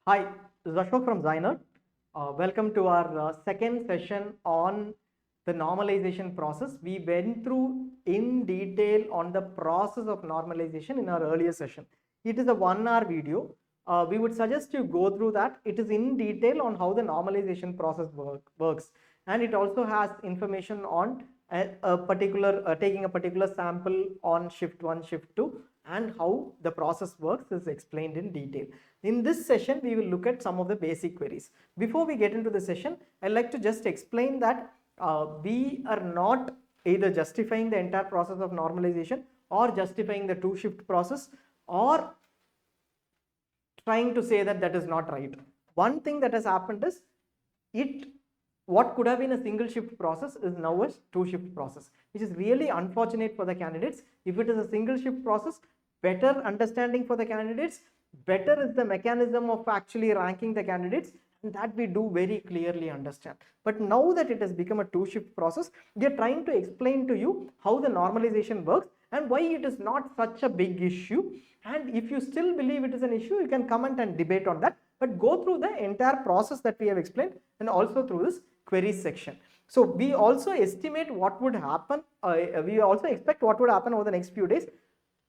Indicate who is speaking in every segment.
Speaker 1: Hi, this is Ashok from ZyNerd. Welcome to our second session on the normalization process. We went through in detail on the process of normalization in our earlier session. It is a 1 hour video. We would suggest you go through that. It is in detail on how the normalization process works, and it also has information on taking a particular sample on shift 1, shift 2, and how the process works is explained in detail. In this session, we will look at some of the basic queries. Before we get into the session, I'd like to just explain that we are not either justifying the entire process of normalization or justifying the two-shift process or trying to say that that is not right. One thing that has happened is what could have been a single shift process is now a two-shift process, which is really unfortunate for the candidates. If it is a single shift process, better understanding for the candidates, better is the mechanism of actually ranking the candidates, and that we do very clearly understand. But now that it has become a two-shift process, we are trying to explain to you how the normalization works and why it is not such a big issue. And if you still believe it is an issue, you can comment and debate on that, but go through the entire process that we have explained and also through this queries section. So we also estimate what would happen, we also expect what would happen over the next few days,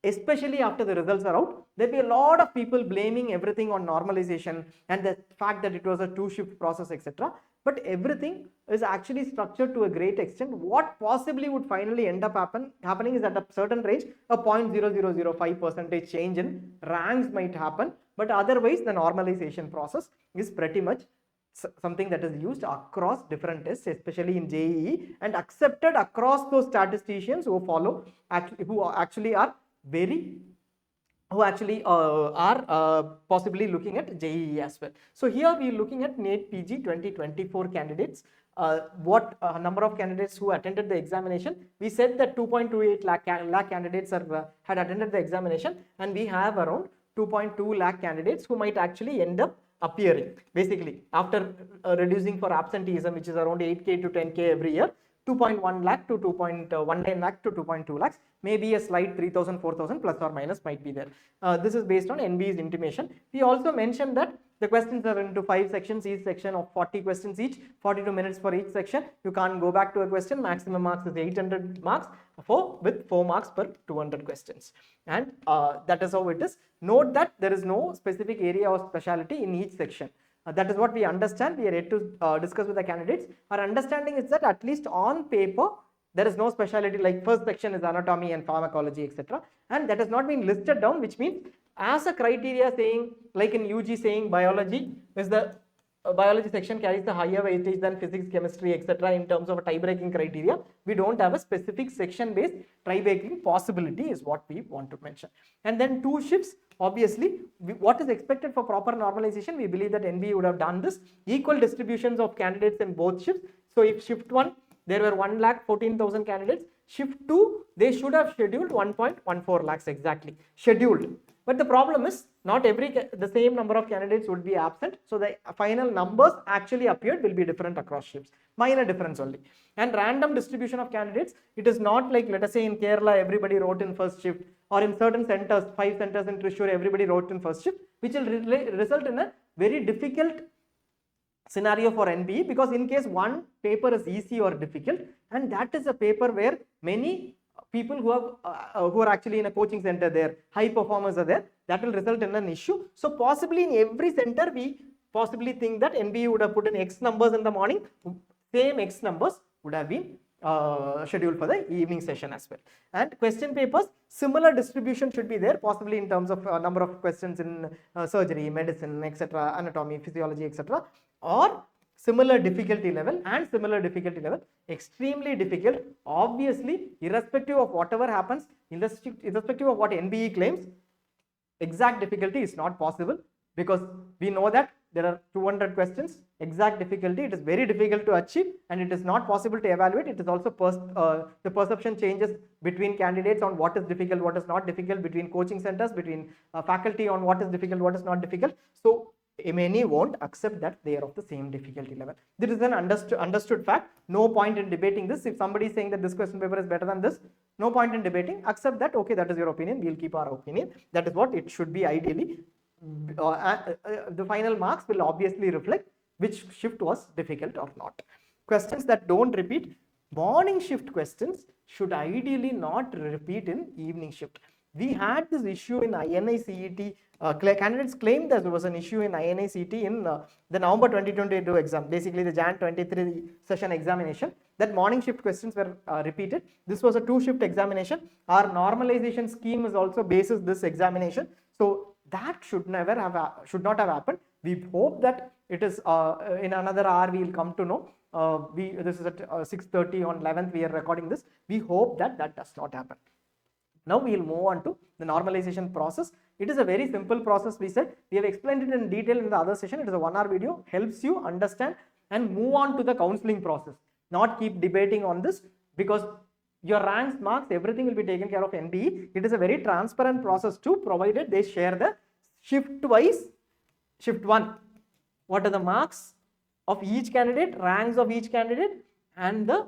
Speaker 1: especially after the results are out. There'll be a lot of people blaming everything on normalization and the fact that it was a two-shift process, etc. But everything is actually structured to a great extent. What possibly would finally end up happening is at a certain range, a 0.0005% change in ranks might happen, but otherwise the normalization process is pretty much something that is used across different tests, especially in JEE, and accepted across those statisticians who actually are possibly looking at JEE as well. So here we are looking at NEET PG 2024 candidates. What number of candidates who attended the examination? We said that 2.28 lakh candidates had attended the examination, and we have around 2.2 lakh candidates who might actually end up appearing. Basically, after reducing for absenteeism, which is around 8k to 10k every year, 2.1 lakh to 2.19 lakh to 2.2 lakhs, maybe a slight 3,000, 4,000 plus or minus might be there. This is based on NBE's intimation. We also mentioned that the questions are into 5 sections, each section of 40 questions each, 42 minutes for each section. You can't go back to a question. Maximum marks is 800 marks with 4 marks per 200 questions. And that is how it is. Note that there is no specific area or specialty in each section. That is what we understand. We are yet to discuss with the candidates. Our understanding is that at least on paper, there is no specialty, like first section is anatomy and pharmacology, etc. And that has not been listed down, which means as a criteria saying, like in UG saying biology is the biology section carries the higher weightage than physics, chemistry, etc. in terms of a tie-breaking criteria. We don't have a specific section-based tie-breaking possibility is what we want to mention. And then two shifts, obviously, what is expected for proper normalization? We believe that NBE would have done this. Equal distributions of candidates in both shifts. So if shift 1, there were 1,14,000 candidates. Shift 2, they should have scheduled 1.14 lakhs exactly. Scheduled. But the problem is not the same number of candidates would be absent. So the final numbers actually appeared will be different across shifts. Minor difference only. And random distribution of candidates, it is not like, let us say in Kerala, everybody wrote in first shift, or in certain centers, 5 centers in Thrissur, everybody wrote in first shift, which will result in a very difficult scenario for NBE, because in case one paper is easy or difficult, and that is a paper where many people who are actually in a coaching center there, high performers are there, that will result in an issue. So possibly in every center, we possibly think that NBE would have put in X numbers in the morning, same X numbers would have been scheduled for the evening session as well. And question papers, similar distribution should be there, possibly in terms of number of questions in surgery, medicine, etc., anatomy, physiology, etc., or similar difficulty level and similar difficulty level. Extremely difficult, obviously, irrespective of whatever happens, irrespective of what NBE claims, exact difficulty is not possible, because we know that there are 200 questions, exact difficulty, it is very difficult to achieve, and it is not possible to evaluate. It is also the perception changes between candidates on what is difficult, what is not difficult, between coaching centers, between faculty on what is difficult, what is not difficult. So many won't accept that they are of the same difficulty level. This is an understood fact. No point in debating this. If somebody is saying that this question paper is better than this, no point in debating. Accept that, okay, that is your opinion, we'll keep our opinion. That is what it should be ideally. the final marks will obviously reflect which shift was difficult or not. Questions that don't repeat. Morning shift questions should ideally not repeat in evening shift. We had this issue in INICET. Candidates claimed that there was an issue in INICET in the November 2022 exam, basically the Jan 23 session examination, that morning shift questions were repeated. This was a 2-shift examination. Our normalization scheme is also bases this examination. So that should not have happened. We hope that it is in another hour we will come to know. This is at 6:30 on 11th we are recording this. We hope that that does not happen. Now we will move on to the normalization process. It is a very simple process. We said we have explained it in detail in the other session. It is a 1-hour video, helps you understand and move on to the counseling process. Not keep debating on this, because your ranks, marks, everything will be taken care of NBE. It is a very transparent process too, provided they share the shift wise. Shift 1, what are the marks of each candidate, ranks of each candidate, and the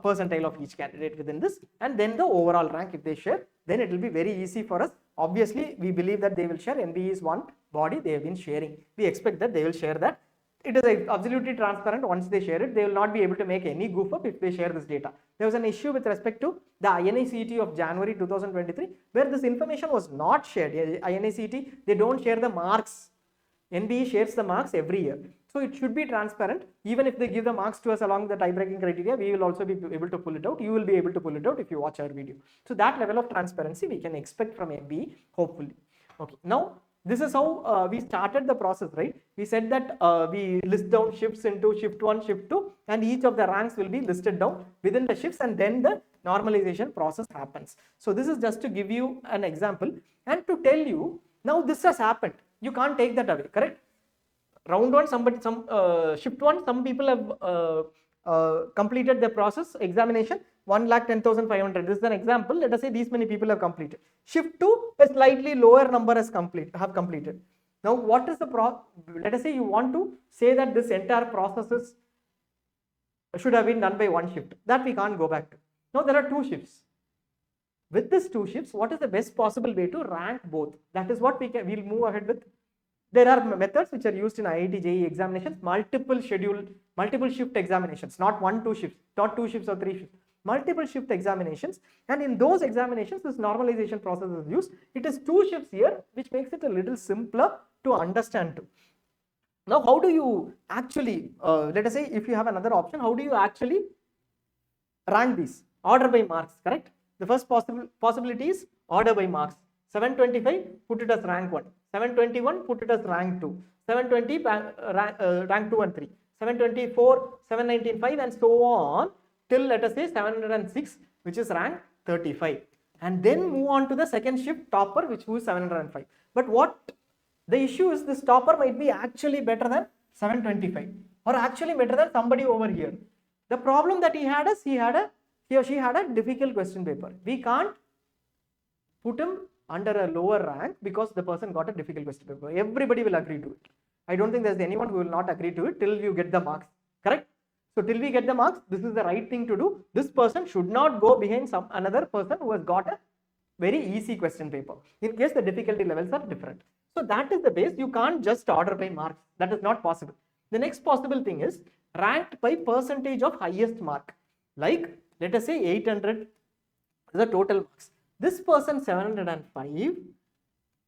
Speaker 1: percentile of each candidate within this, and then the overall rank if they share, then it will be very easy for us. Obviously we believe that they will share. NBE is one body, they have been sharing. We expect that they will share that. It is absolutely transparent. Once they share it, they will not be able to make any goof up if they share this data. There was an issue with respect to the INICET of January 2023 where this information was not shared. INICET, they don't share the marks. NBE shares the marks every year. So it should be transparent. Even if they give the marks to us along the tie-breaking criteria, we will also be able to pull it out. You will be able to pull it out if you watch our video. So that level of transparency we can expect from NBE, hopefully. Okay, now this is how we started the process, right? We said that we list down shifts into shift 1, shift 2, and each of the ranks will be listed down within the shifts, and then the normalization process happens. So this is just to give you an example and to tell you, now this has happened. You can't take that away, correct? Round 1, shift 1, some people have completed the process examination, 1,10,500. This is an example. Let us say these many people have completed. Shift 2, a slightly lower number have completed. Now, what is the let us say you want to say that this entire process should have been done by 1 shift. That we can't go back to. Now, there are 2 shifts. With these 2 shifts, what is the best possible way to rank both? That is what we'll move ahead with. There are methods which are used in IIT JEE examinations, multiple shift examinations, not 1-2 shifts, not 2 shifts or 3 shifts, multiple shift examinations, and in those examinations this normalization process is used. It is 2 shifts here, which makes it a little simpler to understand too. Now, how do you actually, let us say if you have another option, how do you actually rank these? Order by marks, correct? The first possibility is order by marks. 725, put it as rank 1. 721, put it as rank 2. 720, rank 2 and 3. 724, 795, and so on till let us say 706, which is rank 35. And then move on to the second shift topper, which was 705. But what the issue is, this topper might be actually better than 725 or actually better than somebody over here. The problem that he had is he or she had a difficult question paper. We can't put him under a lower rank because the person got a difficult question paper. Everybody will agree to it. I don't think there's anyone who will not agree to it till you get the marks, correct? So till we get the marks, this is the right thing to do. This person should not go behind another person who has got a very easy question paper, in case the difficulty levels are different. So that is the base. You can't just order by marks. That is not possible. The next possible thing is ranked by percentage of highest mark. Like let us say 800 is the total marks. This person 705,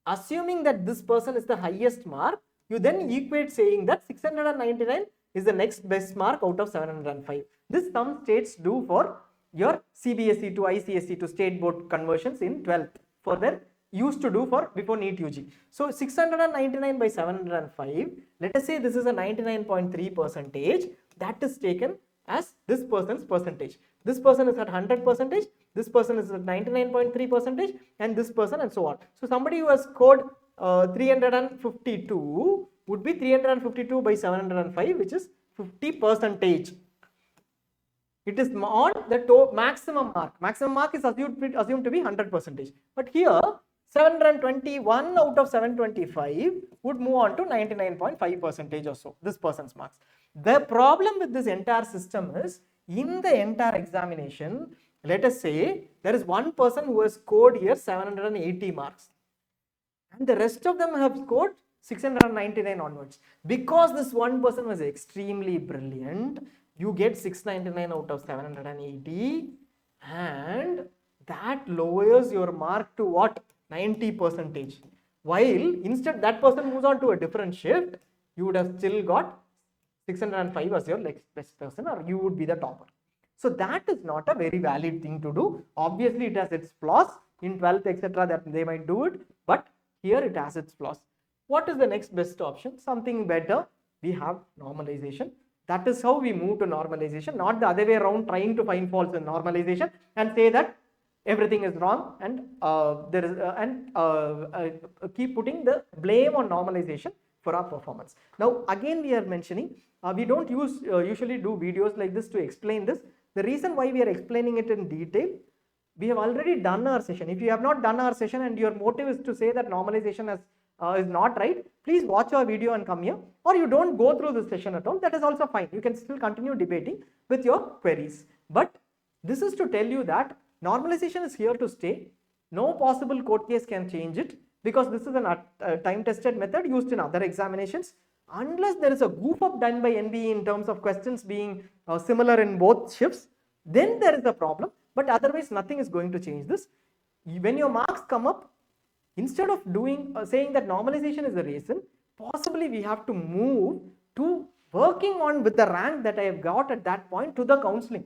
Speaker 1: assuming that this person is the highest mark, you then equate saying that 699 is the next best mark out of 705. This some states do for your CBSE to ICSE to state board conversions in 12th, for their used to do for before NEET UG. So 699 by 705, let us say this is a 99.3%, that is taken as this person's percentage. This person is at 100%, this person is at 99.3%, and this person, and so on. So somebody who has scored 352 would be 352 by 705, which is 50%. It is on the maximum mark. Maximum mark is assumed to be 100%. But here 721 out of 725 would move on to 99.5% or so, this person's marks. The problem with this entire system is, in the entire examination, let us say there is one person who has scored here 780 marks and the rest of them have scored 699 onwards. Because this one person was extremely brilliant, you get 699 out of 780, and that lowers your mark to what? 90%. While instead that person moves on to a different shift, you would have still got 605 as your next best person, or you would be the topper. So that is not a very valid thing to do. Obviously it has its flaws. In 12th etc. that they might do it, but here it has its flaws. What is the next best option? Something better. We have normalization. That is how we move to normalization, not the other way around, trying to find faults in normalization and say that everything is wrong, and keep putting the blame on normalization for our performance. Now again we are mentioning, we don't usually do videos like this to explain this. The reason why we are explaining it in detail, we have already done our session. If you have not done our session and your motive is to say that normalization is not right, please watch our video and come here, or you don't go through the session at all, that is also fine. You can still continue debating with your queries. But this is to tell you that normalization is here to stay. No possible court case can change it, because this is a time tested method used in other examinations. Unless there is a goof up done by NBE in terms of questions being similar in both shifts, then there is a problem. But otherwise nothing is going to change this. When your marks come up, instead of saying that normalization is the reason, possibly we have to move to working on with the rank that I have got at that point to the counseling.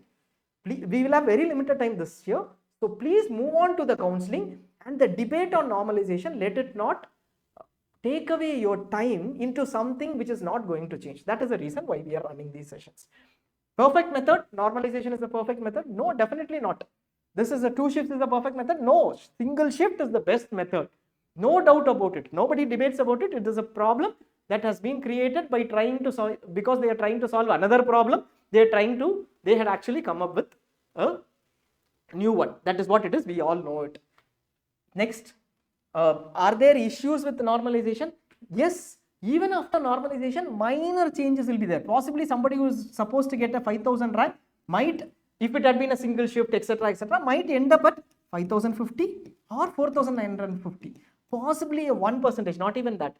Speaker 1: We will have very limited time this year, so please move on to the counseling, and the debate on normalization, let it not take away your time into something which is not going to change. That is the reason why we are running these sessions. Perfect method? Normalization is the perfect method? No, definitely not. This is a 2 shifts is the perfect method? No, single shift is the best method. No doubt about it. Nobody debates about it. It is a problem that has been created by trying to solve, because they are trying to solve another problem. They had actually come up with a new one. That is what it is. We all know it. Next, are there issues with normalization? Yes. Even after normalization, minor changes will be there. Possibly somebody who is supposed to get a 5000 rank might, if it had been a single shift, etc., might end up at 5050 or 4950. Possibly a 1%, not even that.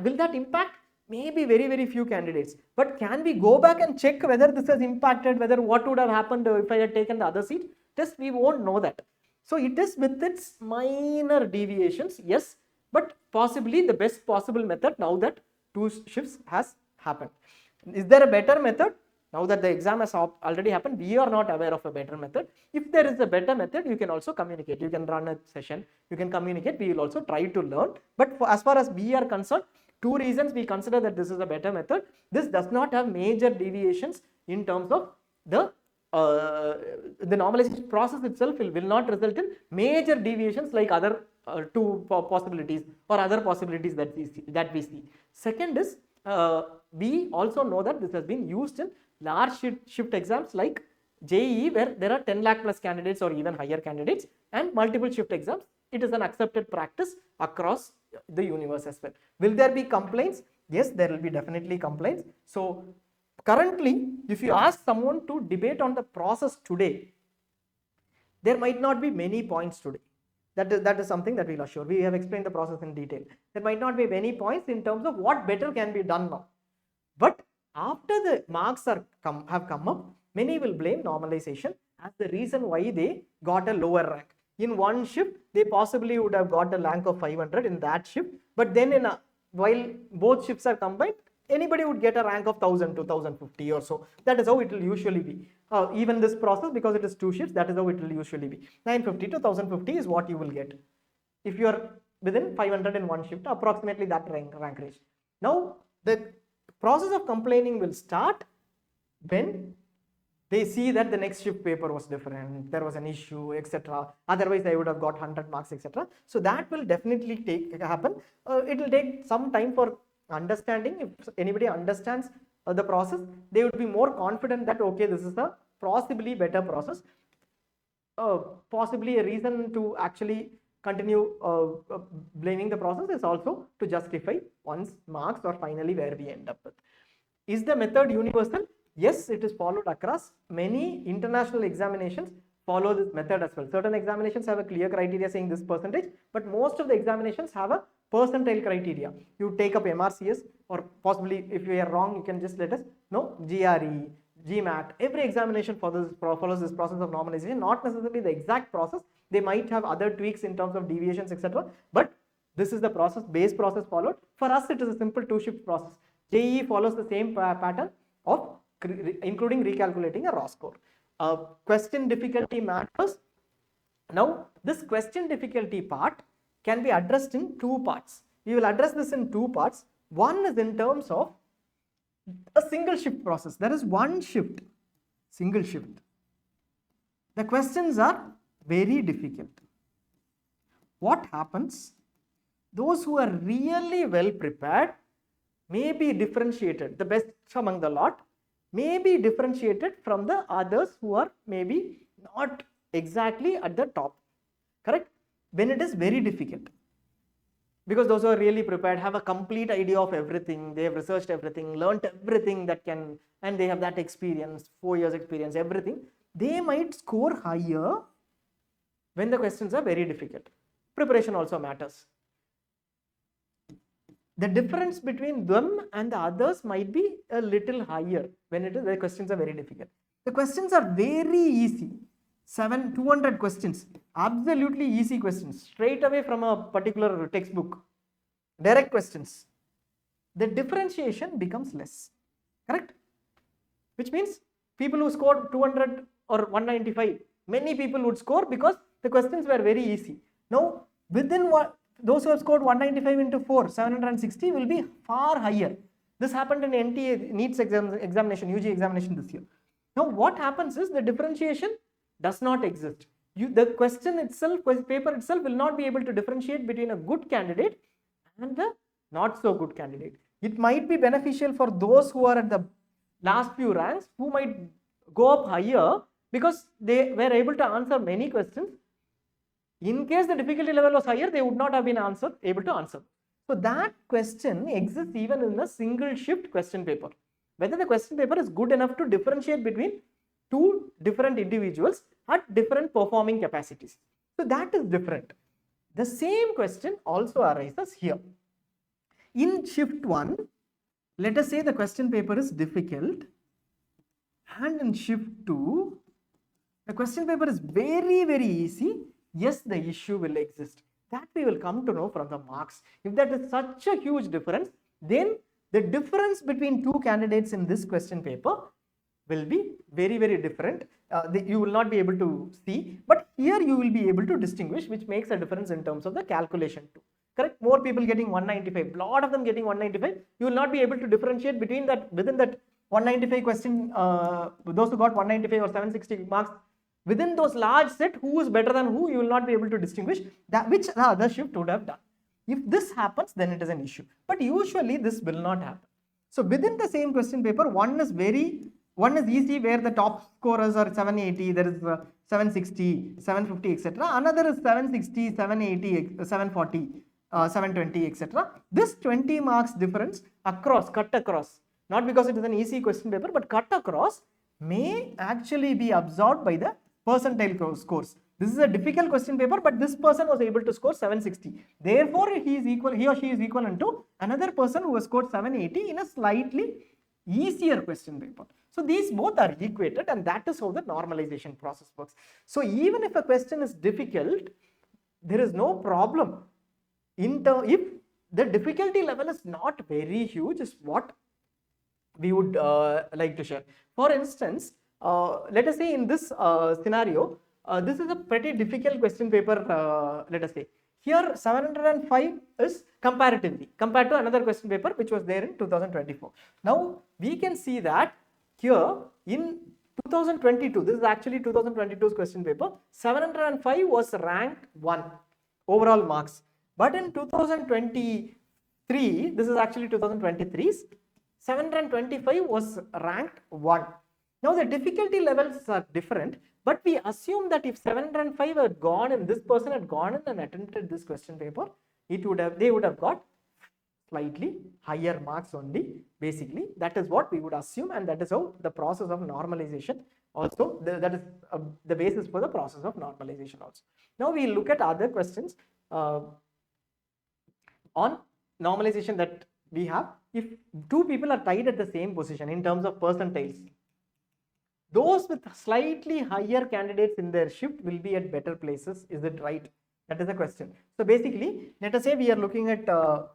Speaker 1: Will that impact? Maybe very, very few candidates. But can we go back and check whether this has impacted, whether what would have happened if I had taken the other seat? Just we won't know that. So it is with its minor deviations, yes, but possibly the best possible method now that 2 shifts has happened. Is there a better method? Now that the exam has already happened, we are not aware of a better method. If there is a better method, you can also communicate. You can run a session, you can communicate. We will also try to learn. But as far as we are concerned, 2 reasons we consider that this is a better method. This does not have major deviations in terms of the normalization process itself will not result in major deviations like other 2 possibilities or other possibilities that we see. Second is, we also know that this has been used in large shift exams like JEE, where there are 10 lakh plus candidates or even higher candidates, and multiple shift exams. It is an accepted practice across the universe as well. Will there be complaints? Yes, there will be definitely complaints. So currently, if you ask someone to debate on the process today, there might not be many points today. That is something that we'll assure. We have explained the process in detail. There might not be many points in terms of what better can be done now. But after the marks have come up, many will blame normalization as the reason why they got a lower rank. In one shift, they possibly would have got a rank of 500 in that shift, but then while both shifts are combined, anybody would get a rank of 1000 to 1050 or so. That is how it will usually be. Even this process, because it is 2 shifts, that is how it will usually be. 950 to 1050 is what you will get if you are within 500 in one shift, approximately that rank range. Now the process of complaining will start when they see that the next shift paper was different, there was an issue, etc. Otherwise I would have got 100 marks, etc. So that will definitely happen. It will take some time for understanding. If anybody understands the process, they would be more confident that okay, this is a possibly better process. Possibly a reason to actually continue blaming the process is also to justify one's marks or finally where we end up with. Is the method universal? Yes, it is followed across. Many international examinations follow this method as well. Certain examinations have a clear criteria saying this percentage, but most of the examinations have a percentile criteria. You take up MRCS, or possibly if we are wrong, you can just let us know. GRE, GMAT, every examination follows this process of normalization, not necessarily the exact process. They might have other tweaks in terms of deviations, etc. But this is the process, base process followed. For us, it is a simple two-shift process. JEE follows the same pattern of including recalculating a raw score. Question difficulty matters. Now, this question difficulty part can be addressed in two parts. We will address this in two parts. One is in terms of a single shift process. There is one shift, single shift. The questions are very difficult. What happens? Those who are really well prepared may be differentiated, the best among the lot may be differentiated from the others who are maybe not exactly at the top, correct? When it is very difficult, because those who are really prepared have a complete idea of everything, they have researched everything, learnt everything that can, and they have that experience, 4 years experience, everything, they might score higher when the questions are very difficult. Preparation also matters. The difference between them and the others might be a little higher when the questions are very difficult. The questions are very easy. 200 questions, absolutely easy questions, straight away from a particular textbook, direct questions. The differentiation becomes less, correct? Which means people who scored 200 or 195, many people would score because the questions were very easy. Now, within those who have scored 195 into 4, 760 will be far higher. This happened in NEET examination, UG examination this year. Now, what happens is the differentiation does not exist. The question itself, paper itself will not be able to differentiate between a good candidate and a not so good candidate. It might be beneficial for those who are at the last few ranks, who might go up higher because they were able to answer many questions. In case the difficulty level was higher, they would not have been able to answer. So that question exists even in a single shift question paper. Whether the question paper is good enough to differentiate between two different individuals at different performing capacities. So that is different. The same question also arises here. In shift 1, let us say the question paper is difficult, and in shift 2, the question paper is very, very easy. Yes, the issue will exist. That we will come to know from the marks. If that is such a huge difference, then the difference between two candidates in this question paper will be very, very different. You will not be able to see, but here you will be able to distinguish, which makes a difference in terms of the calculation too. Correct? More people getting 195, lot of them getting 195. You will not be able to differentiate between that, within that 195 question, those who got 195 or 760 marks, within those large set, who is better than who, you will not be able to distinguish that, which the other shift would have done. If this happens, then it is an issue. But usually this will not happen. So within the same question paper, one is easy, where the top scorers are 780, there is 760, 750, etc. Another is 760, 780, 740, 720, etc. This 20 marks difference across, cut across, not because it is an easy question paper, but cut across, may actually be absorbed by the percentile scores. This is a difficult question paper, but this person was able to score 760. Therefore, he or she is equivalent to another person who has scored 780 in a slightly easier question paper. So these both are equated, and that is how the normalization process works. So even if a question is difficult, there is no problem. If the difficulty level is not very huge, is what we would like to share. For instance, let us say in this scenario, this is a pretty difficult question paper, let us say. Here 705 is comparatively, compared to another question paper which was there in 2024. Now we can see that here in 2022, this is actually 2022's question paper, 705 was ranked 1 overall marks. But in 2023, this is actually 2023's, 725 was ranked 1. Now the difficulty levels are different, but we assume that if 705 had gone and this person had gone in and attempted this question paper, they would have got slightly higher marks only. Basically, that is what we would assume, and that is how the process of normalization also, that is the basis for the process of normalization also. Now we look at other questions. on normalization that we have, if two people are tied at the same position in terms of percentiles, those with slightly higher candidates in their shift will be at better places. Is it right? That is the question. So basically, let us say we are looking at a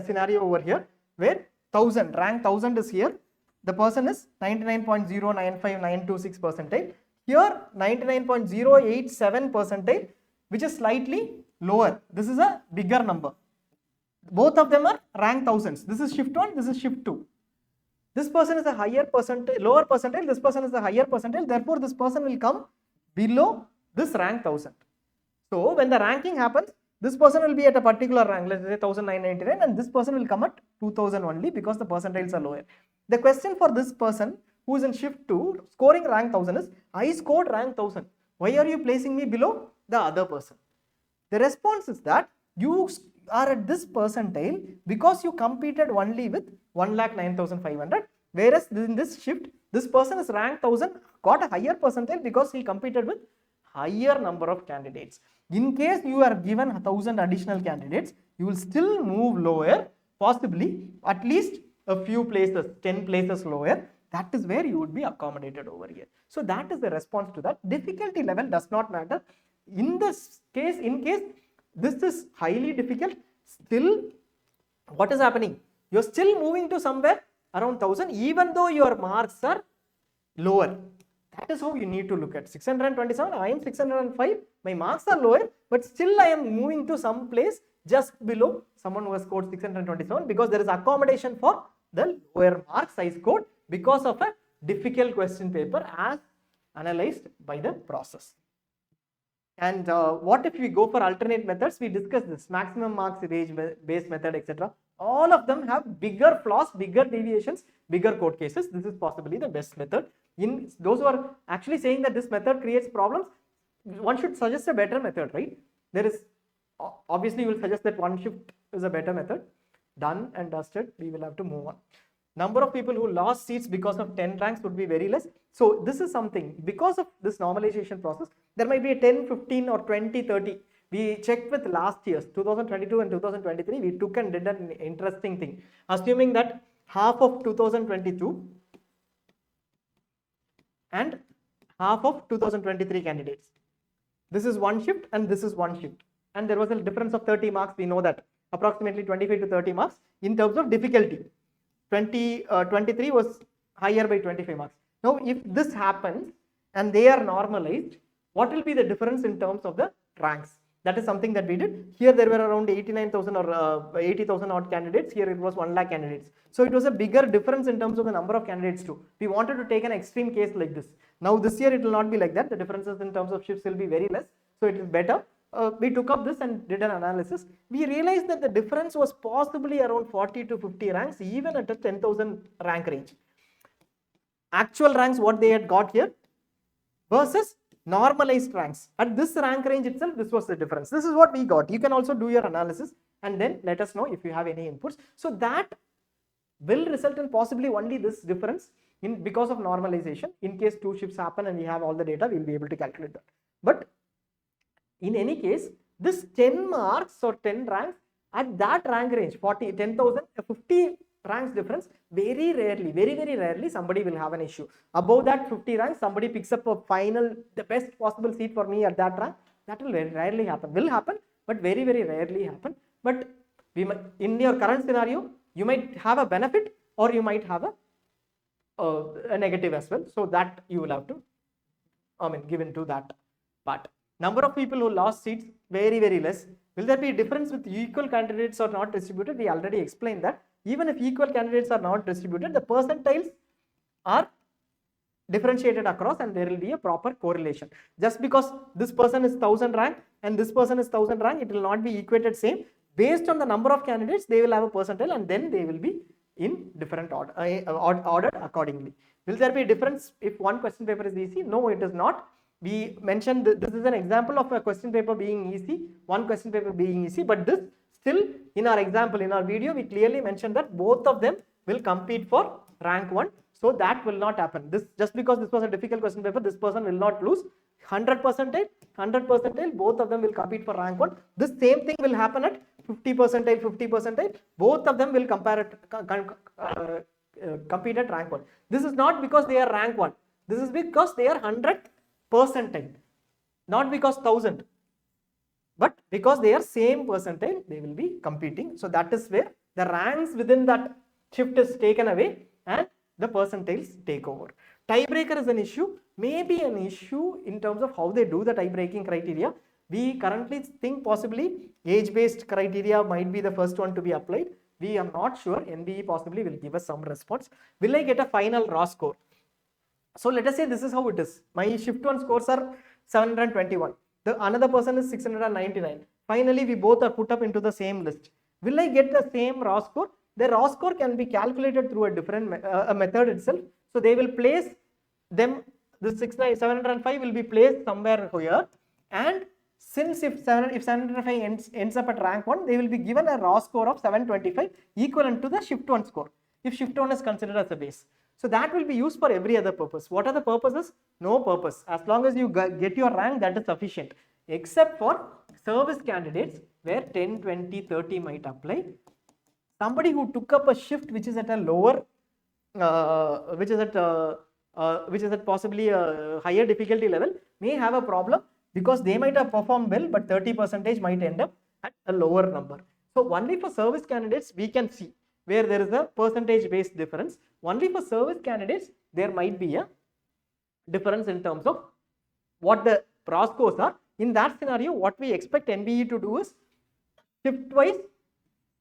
Speaker 1: scenario over here where 1000, rank 1000 is here. The person is 99.095926 percentile. Here 99.087 percentile, which is slightly lower. This is a bigger number. Both of them are rank thousands. This is shift 1, this is shift 2. This person is a higher percentile, lower percentile, this person is a higher percentile, therefore this person will come below this rank 1000. So when the ranking happens, this person will be at a particular rank, let's say 1999, and this person will come at 2000 only because the percentiles are lower. The question for this person who is in shift 2 scoring rank 1000 is, I scored rank 1000. Why are you placing me below the other person? The response is that you are at this percentile because you competed only with 1,09,500, whereas in this shift, this person is rank 1000, got a higher percentile because he competed with higher number of candidates. In case you are given 1000 additional candidates, you will still move lower, possibly at least a few places, 10 places lower. That is where you would be accommodated over here. So that is the response to that. Difficulty level does not matter. In this case, in case this is highly difficult, still what is happening? You are still moving to somewhere around 1000 even though your marks are lower. That is how you need to look at 627. I am 605. My marks are lower, but still I am moving to some place just below someone who has scored 627 because there is accommodation for the lower marks I scored because of a difficult question paper as analyzed by the process. And what if we go for alternate methods? We discussed this maximum marks age based method, etc. All of them have bigger flaws, bigger deviations, bigger court cases. This is possibly the best method. In those who are actually saying that this method creates problems, one should suggest a better method, right? There is obviously you will suggest that one shift is a better method. Done and dusted. We will have to move on. Number of people who lost seats because of 10 ranks would be very less. So this is something, because of this normalization process, there might be a 10, 15 or 20, 30. We checked with last year's 2022 and 2023. We took and did an interesting thing. Assuming that half of 2022 and half of 2023 candidates. This is one shift and this is one shift. And there was a difference of 30 marks. We know that approximately 25 to 30 marks in terms of difficulty. 23 was higher by 25 marks. Now, if this happens and they are normalized, what will be the difference in terms of the ranks? That is something that we did. Here there were around 89,000 or 80,000 odd candidates. Here it was 1 lakh candidates. So it was a bigger difference in terms of the number of candidates too. We wanted to take an extreme case like this. Now this year it will not be like that. The differences in terms of shifts will be very less. So it is better. We took up this and did an analysis. We realized that the difference was possibly around 40 to 50 ranks even at a 10,000 rank range. Actual ranks what they had got here versus normalized ranks. At this rank range itself, this was the difference. This is what we got. You can also do your analysis and then let us know if you have any inputs. So that will result in possibly only this difference because of normalization. In case two shifts happen and we have all the data, we will be able to calculate that. But in any case, this 10 marks or 10 ranks at that rank range, 40, 10,000, 50 ranks difference, very rarely, very, very rarely somebody will have an issue. Above that 50 ranks, somebody picks up a final, the best possible seat for me at that rank. That will very rarely happen. Will happen, but very, very rarely happen. But we might, in your current scenario, you might have a benefit or you might have a negative as well. So that you will have to, give into that part. Number of people who lost seats, very, very less. Will there be a difference with equal candidates or not distributed? We already explained that. Even if equal candidates are not distributed, the percentiles are differentiated across and there will be a proper correlation. Just because this person is 1000 rank and this person is 1000 rank, it will not be equated same. Based on the number of candidates, they will have a percentile and then they will be in different order, ordered accordingly. Will there be a difference if one question paper is easy? No, it is not. We mentioned this is an example of a question paper being easy, one question paper being easy, but this still in our example, in our video, we clearly mentioned that both of them will compete for rank 1. So that will not happen. This just because this was a difficult question paper, this person will not lose. 100 percentile, 100 percentile, both of them will compete for rank 1. The same thing will happen at 50 percentile, 50 percentile, both of them will compete at rank 1. This is not because they are rank 1, this is because they are 100 percentile, not because 1000, but because they are same percentile, they will be competing. So that is where the ranks within that shift is taken away and the percentiles take over. Tiebreaker is an issue, maybe an issue in terms of how they do the tie-breaking criteria. We currently think possibly age-based criteria might be the first one to be applied. We are not sure. NBE possibly will give us some response. Will I get a final raw score? So let us say this is how it is. My shift 1 scores are 721. Another person is 699. Finally, we both are put up into the same list. Will I get the same raw score? The raw score can be calculated through a different method itself. So they will place them, the 705 will be placed somewhere here, and since if 705 ends up at rank 1, they will be given a raw score of 725 equivalent to the shift 1 score, if shift 1 is considered as a base. So that will be used for every other purpose. What are the purposes? No purpose. As long as you get your rank, that is sufficient, except for service candidates where 10, 20, 30 might apply. Somebody who took up a shift which is at a lower, which is at possibly a higher difficulty level may have a problem, because they might have performed well, but 30% might end up at a lower number. So only for service candidates we can see where there is a percentage based difference. Only for service candidates there might be a difference in terms of what the raw scores are. In that scenario, what we expect NBE to do is shift wise,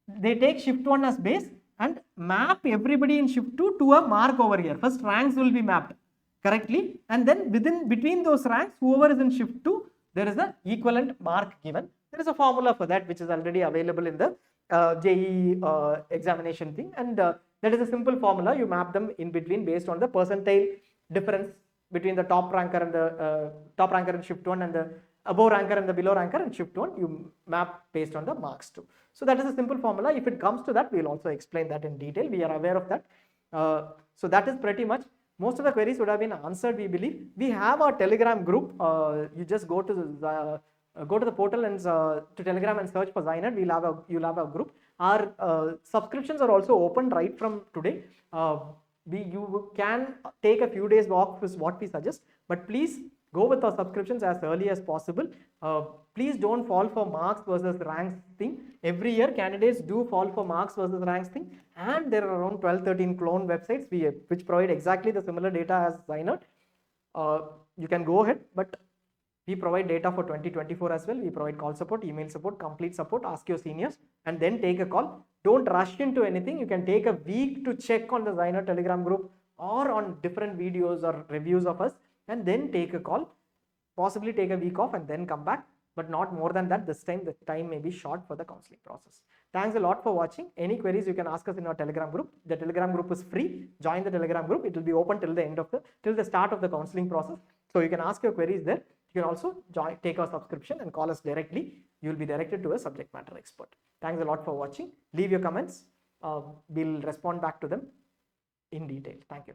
Speaker 1: they take shift 1 as base and map everybody in shift 2 to a mark over here. First ranks will be mapped correctly, and then between those ranks, whoever is in shift 2, there is a equivalent mark given. There is a formula for that which is already available in the JEE examination thing, and that is a simple formula. You map them in between based on the percentile difference between the top ranker and the top ranker in shift 1 and the above ranker and the below ranker in shift 1. You map based on the marks too. So that is a simple formula. If it comes to that, we will also explain that in detail. We are aware of that. So that is pretty much. Most of the queries would have been answered, we believe. We have our Telegram group. You just go to the portal and to Telegram and search for ZyNerd. You'll have a group. Our subscriptions are also open right from today. You can take a few days off is what we suggest, but please go with our subscriptions as early as possible. Please don't fall for marks versus ranks thing. Every year candidates do fall for marks versus ranks thing, and there are around 12-13 clone websites which provide exactly the similar data as ZyNerd. You can go ahead, but we provide data for 2024 as well. We provide call support, email support, complete support, ask your seniors, and then take a call. Don't rush into anything. You can take a week to check on the ZyNerd Telegram group or on different videos or reviews of us, and then take a call. Possibly take a week off and then come back, but not more than that. This time the time may be short for the counseling process. Thanks a lot for watching. Any queries you can ask us in our Telegram group. The Telegram group is free. Join the Telegram group. It will be open till the start of the counseling process. So you can ask your queries there. You can also take our subscription and call us directly. You will be directed to a subject matter expert. Thanks a lot for watching. Leave your comments. We'll respond back to them in detail. Thank you.